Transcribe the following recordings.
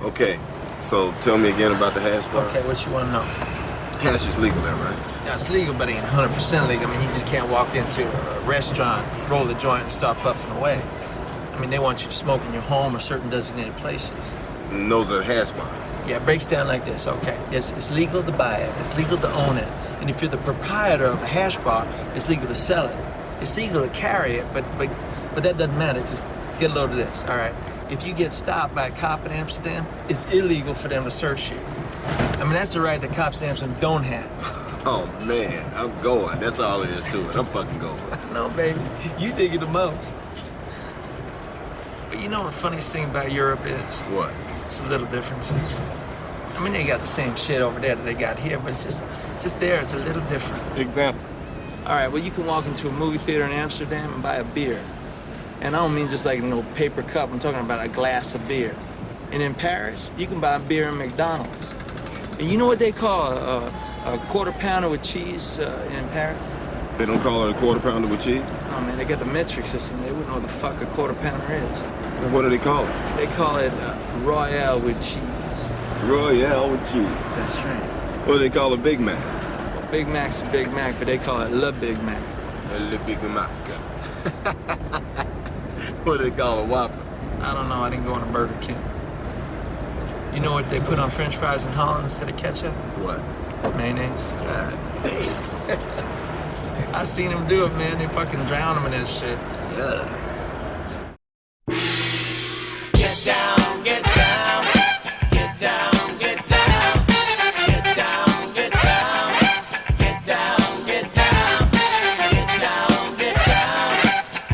Okay, so tell me again about the hash bar. Okay, what you want to know? Hash is legal there, right? Yeah, it's legal, but it ain't 100% legal. I mean, you just can't walk into a restaurant, roll a joint, and start puffing away. I mean, they want you to smoke in your home or certain designated places. And those are hash bars. Yeah, it breaks down like this. Okay, it's legal to buy it. It's legal to own it. And if you're the proprietor of a hash bar, it's legal to sell it. It's legal to carry it, but that doesn't matter, because get a load of this, all right? If you get stopped by a cop in Amsterdam, it's illegal for them to search you. I mean, that's a right that cops in Amsterdam don't have. Oh, man, I'm going. That's all there is to it. I'm fucking going. No, baby, you dig it the most. But you know what the funniest thing about Europe is? What? It's the little differences. I mean, they got the same shit over there that they got here, but it's just there. It's a little different. Example. All right, well, you can walk into a movie theater in Amsterdam and buy a beer. And I don't mean just like no paper cup. I'm talking about a glass of beer. And in Paris, you can buy a beer in McDonald's. And you know what they call a quarter pounder with cheese in Paris? They don't call it a quarter pounder with cheese? Oh, man, they got the metric system. They wouldn't know what the fuck a quarter pounder is. And what do they call it? They call it Royale with cheese. Royale with cheese. That's right. What do they call a Big Mac? Well, Big Mac's a Big Mac, but they call it Le Big Mac. Le Big Mac. What do they call a Whopper? I don't know. I didn't go on a Burger King. You know what they put on French fries in Holland instead of ketchup? What? Mayonnaise. God damn. I seen them do it, man. They fucking drown them in this shit. Yeah. Get down, get down, get down, get down, get down, get down, get down, get down, get down, get down,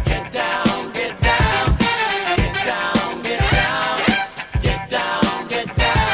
get down, get down, get down, get down, get down, get down.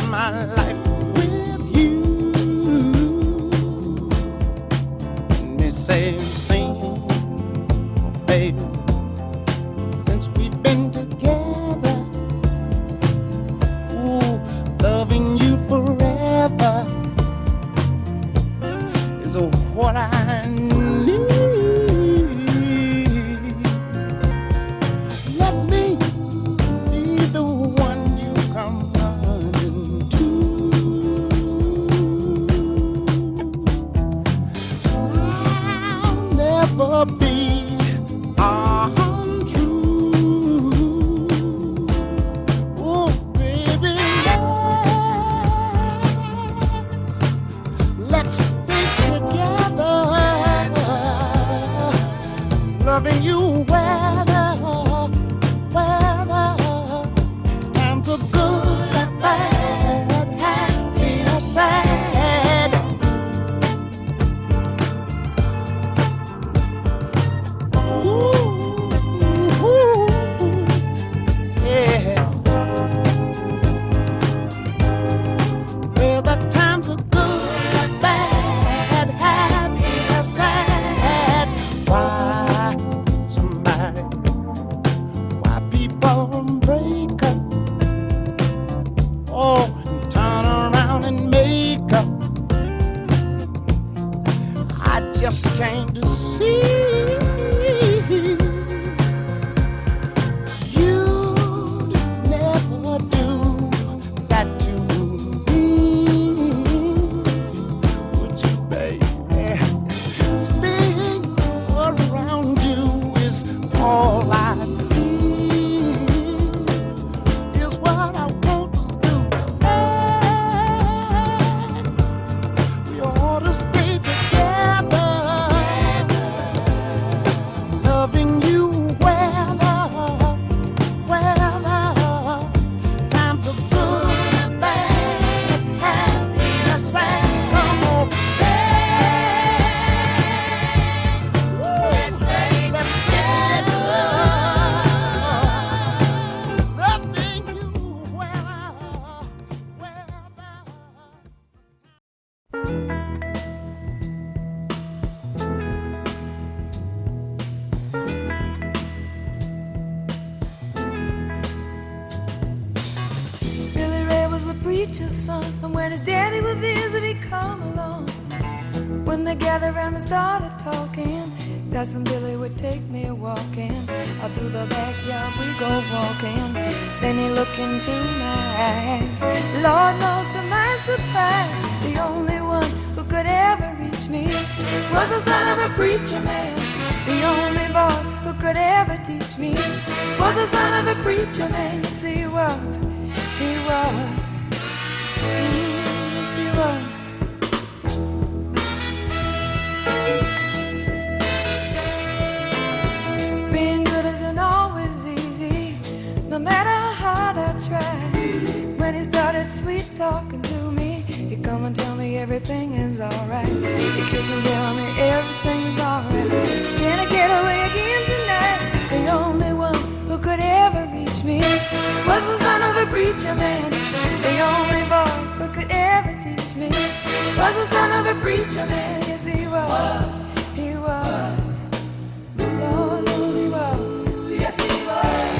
my life with you. Let me say, sing, baby, since we've been together, ooh, loving you forever is what I need. Let me be the one you come running to. I'll never be untrue. Oh, baby, let's stay together, loving you weather, times are good and bad, happy or sad. Ooh, yeah. Well, the times are good and bad, happy or sad. Why people break up, oh, and turn around and make up? I just came to see you'd never do that to me, would you, baby? Staying around you is all I see, is what I want to do. We ought to stay together, loving you weather, times are good and bad, happy or sad. Come on, let's stay together, loving you weather. Billy Ray was the preacher's son, and when his daddy would visit, he'd come along. When they gathered around and started talking, Cousin Billy would take me walking. Out through the backyard we go walking. Then he looked into my eyes. Lord knows to my surprise, the only one who could ever reach me was the son of a preacher man. The only boy who could ever teach me was the son of a preacher man. Yes, he was. He was. Yes, he was. Being good isn't always easy, no matter how hard I try. When he started sweet talking to me, he'd come and tell me everything is alright. He'd kiss and tell me everything's alright. Can I get away again tonight? The only one who could ever reach me was the son of a preacher man. The only boy who could ever teach me was the son of a preacher man. Yes, he was. He was. Lord knows he was. Yes, he was.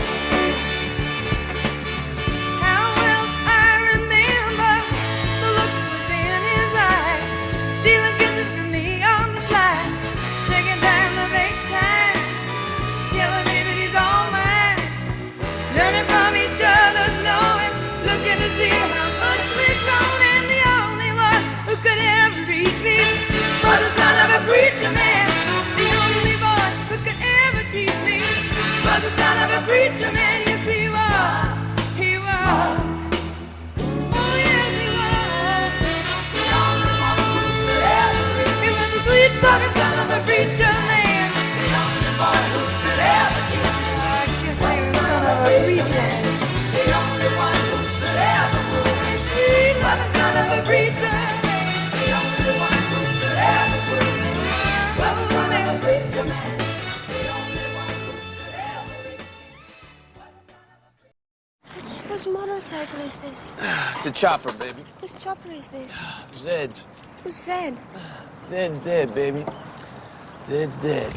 How well I remember the look was in his eyes, stealing kisses from me on the slide, taking time to make time, telling me that he's all mine, learning from each other's knowing, looking to see how much we've grown, and the only one who could ever reach me was the son of a preacher. motorcycle is this? It's a chopper, baby. Whose chopper is this? Zed's. Who's Zed? Zed's dead, baby. Zed's dead.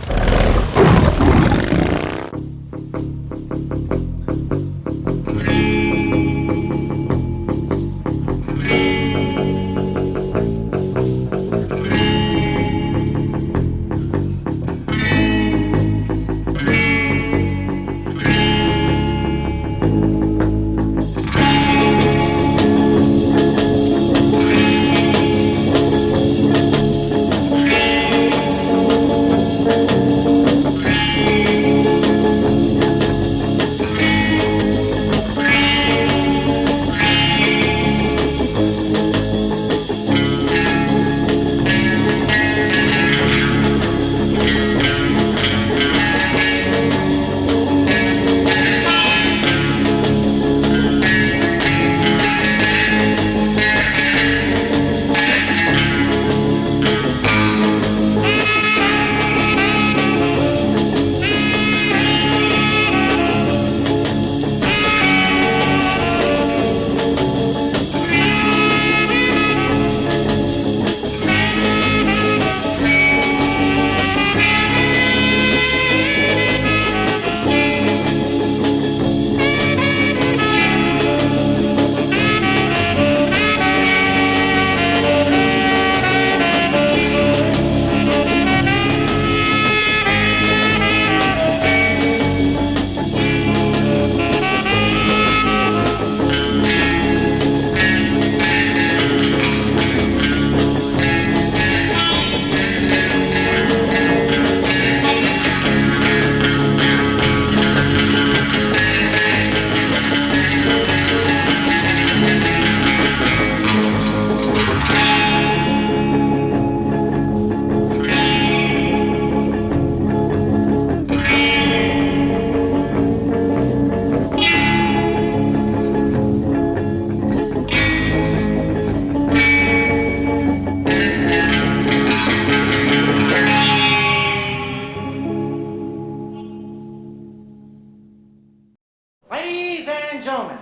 Ladies and gentlemen,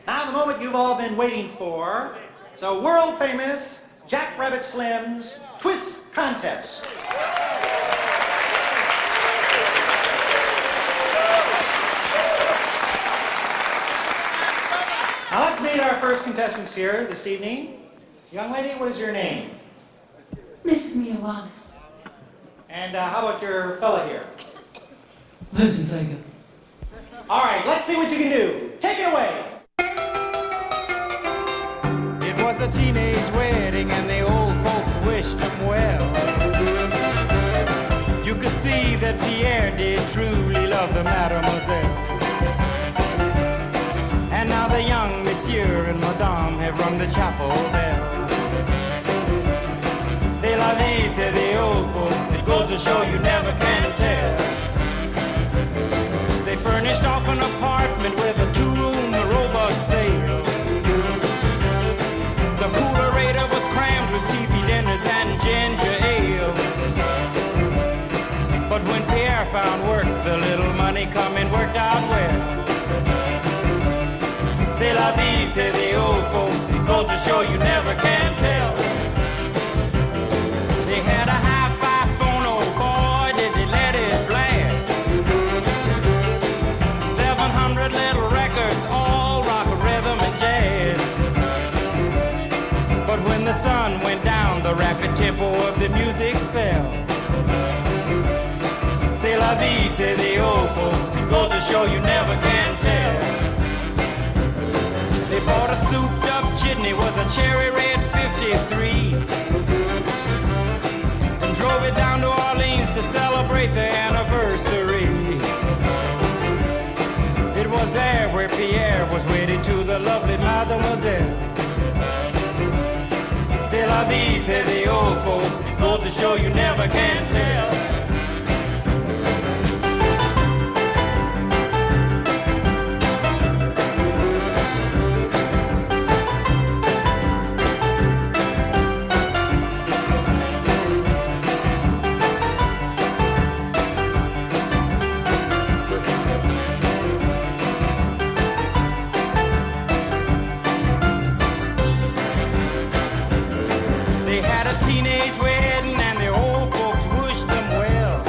now the moment you've all been waiting for, it's a world-famous Jack Rabbit Slim's Twist Contest. Now let's meet our first contestants here this evening. Young lady, what is your name? Mrs. Mia Wallace. And how about your fella here? Vincent Vega. All right, let's see what you can do. Take it away. It was a teenage wedding and the old folks wished him well. You could see that Pierre did truly love the mademoiselle. And now the young monsieur and madame have rung the chapel bell. C'est la vie, say the old folks. It goes to show you never can tell. They furnished off an apartment with a two-room robot sale. The coolerator was crammed with TV dinners and ginger ale. But when Pierre found work, the little money coming worked out well. C'est la vie, say the old folks. It goes to show you never can tell. They had a hi-fi phone, oh boy, did they let it blast. 700 little records, all rock, rhythm, and jazz. But when the sun went down, the rapid tempo of the music fell. C'est la vie, say the old folks. It goes to show you never can tell. They bought a souped-up jitney, was a cherry red 53, and drove it down to Orleans to celebrate the anniversary. It was there where Pierre was wedded to the lovely mademoiselle. C'est la vie, say the old folks. It goes to show you never can tell. a teenage wedding and the old folks wished them well.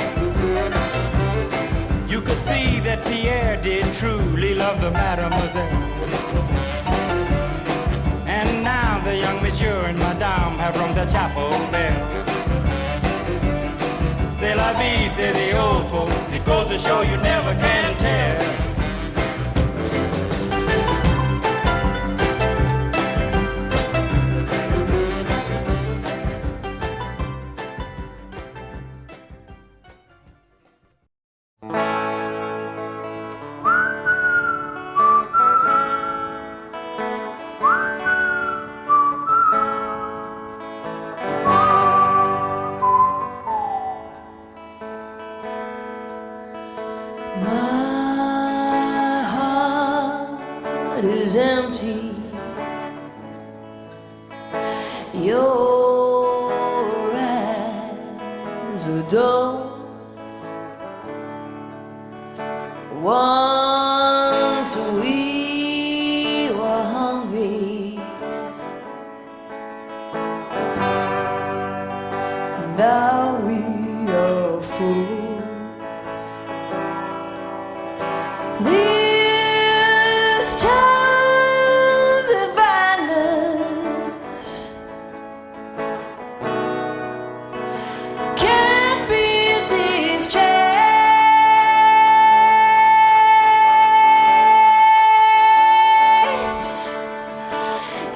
You could see that Pierre did truly love the mademoiselle. And now the young monsieur and madame have rung the chapel bell. C'est la vie, say the old folks. It goes to show you never can tell. My heart is empty. Your eyes are dull. Once we were hungry. Now we are full. These chains that bind us can't beat these chains.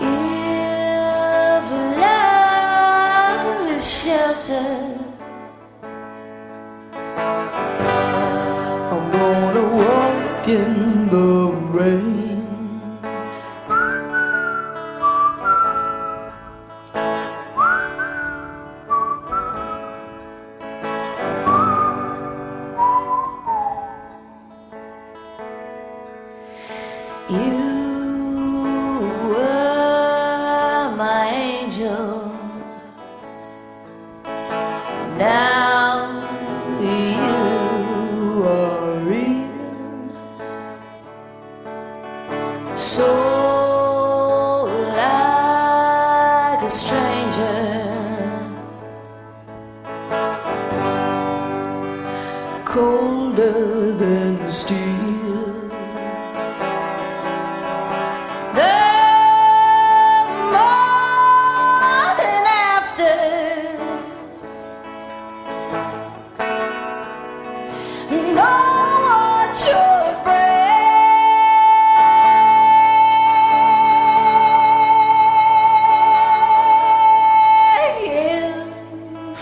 If love is shelter, I'm gonna walk in the rain. You were my angel. Now you are real. So like a stranger, colder than steel. The morning after, no one should break. If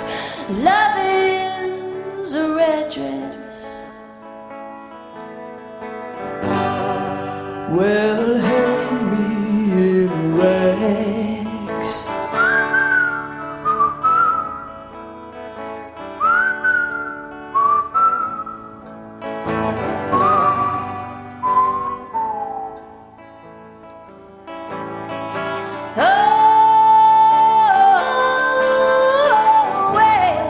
love is a red dress, well, hang me in rags. Oh, well,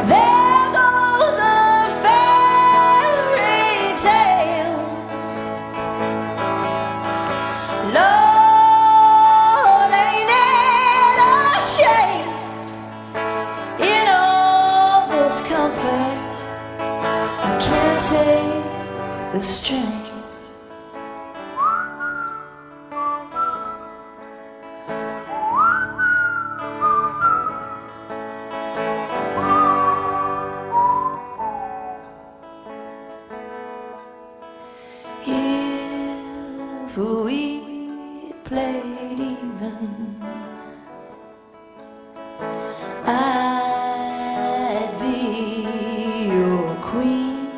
there goes a fairy tale. Lord, ain't it a shame? In all this comfort, I can't take the strain. If we played even, I'd be your queen.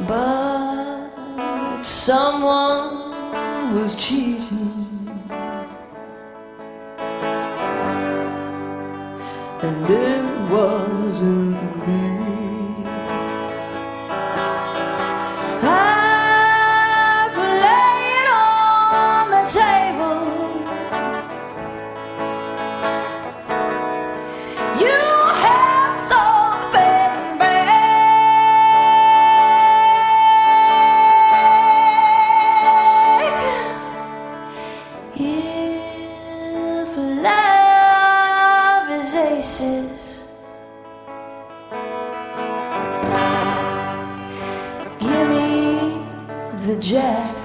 But someone was cheating, and it wasn't me. I played on the table. You had something back. sad.